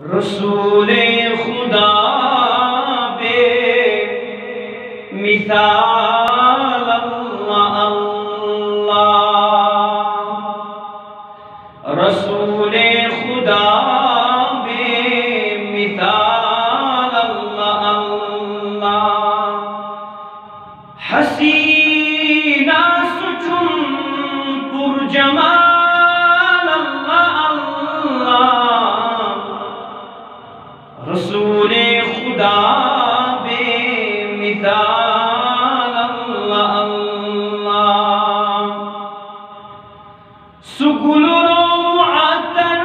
رسول خدا بے مثال اللہ اللہ، رسول خدا بے مثال اللہ اللہ، حسینہ سچن پر جمال اللہ اللہ، رسول خدا بے مثال اللہ اللہ، سکل رو معطر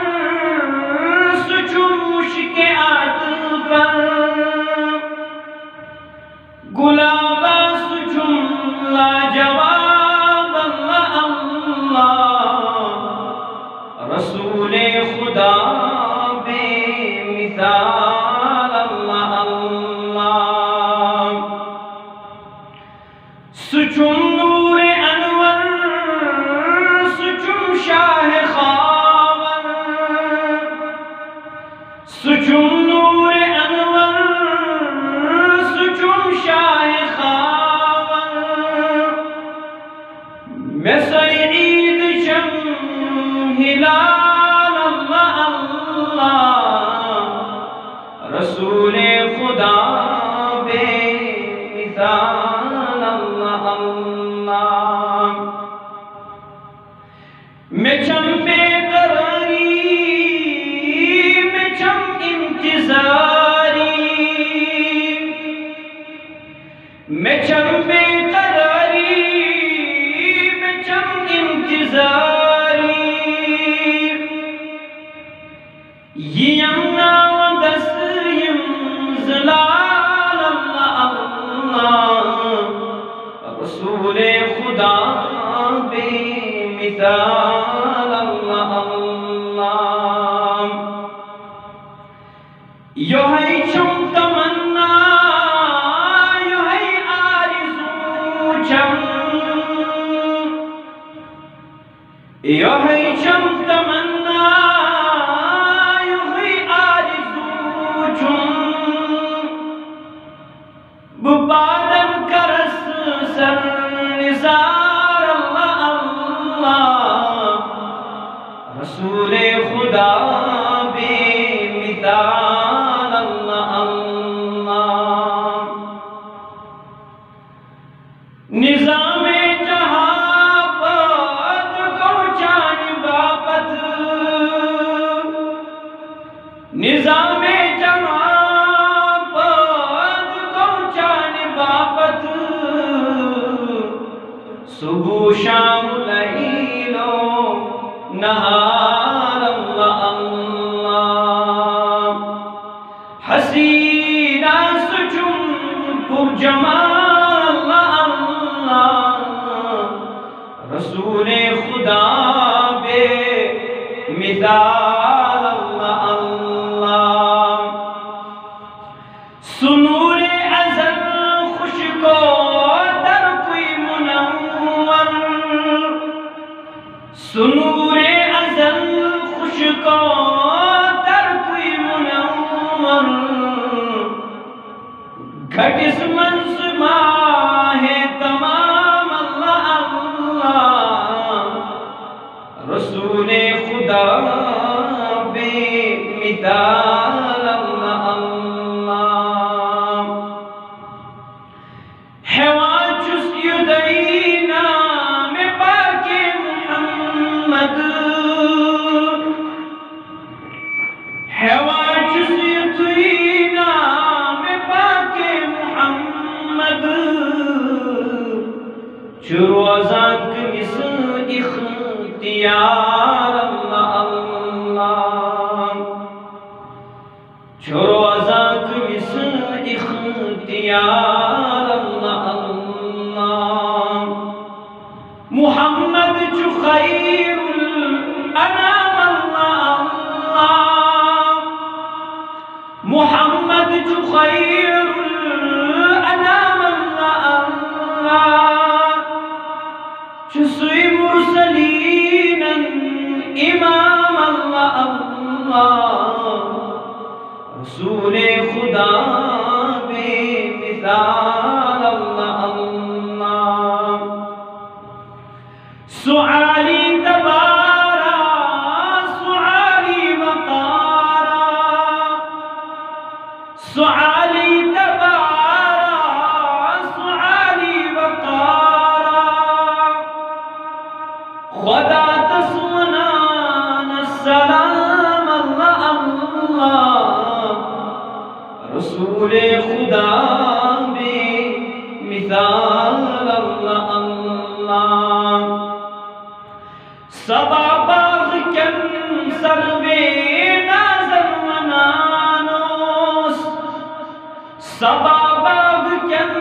سچو مشک عطفر، گلابا سچو لاجواب اللہ اللہ، رسول خدا بے مثال اللہ اللہ، سچم نور انور سچم شاہ خاور، سچم نور انور سچم شاہ خاور، میں سعید شم ہلال اللہ اللہ، رسول خدا بے مثال اللہ اللہ، میں چم بے قراری میں چم انتظاری، میں چم بے قراری میں چم انتظاری، یمنا و دس یم زلال اللہ اللہ، رسول خدا بے مثال اللہ اللہ، یو ہے چم تمنا یو ہے آرزو چم، یو ہے چم تمنا یو ہے آرزو چم، ببادم کرس سر نثار اللہ اللہ، رسول خدا بے مثال اللہ اللہ، نظام جہاں پت کو جان باپت، نظام جہاں پت کو جان باپت، صبح شام لیل و نہار اللہ اللہ، حسینہ سچم پر جمال اللہ اللہ، رسول خدا بے مثال اللہ اللہ، سنور ازل خوش کو در کوئی منور، سنور ازل خوش کو در کوئی منور، گھٹس منس ماہ تمام اللہ اللہ، رسول خدا بے مثال اللہ اللہ، حیوان چس یدئی نام پاک محمد، حیوان چس یدئی نام پاک محمد، چروزاں کس اختیار اللہ اللہ، چروزاں کس اختیار اللہ اللہ، محمد جو خیر الانام اللہ اللہ، محمد جو خیر الانام اللہ اللہ، چسوی مرسلین امام اللہ اللہ، رسول خدا بے مثال اللہ اللہ سعالی تبارا سعالی وقارا سعالی تبارا سعالی وقارا خدا تسونان السلام اللہ اللہ رسول خدا بے مثال اللہ اللہ سبا باغ کن سروے نازل و نانوس سبا باغ کن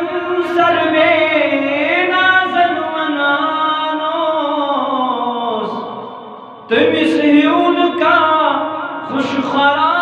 سروے نازل و نانوس تمس ہیون کا خوش خراب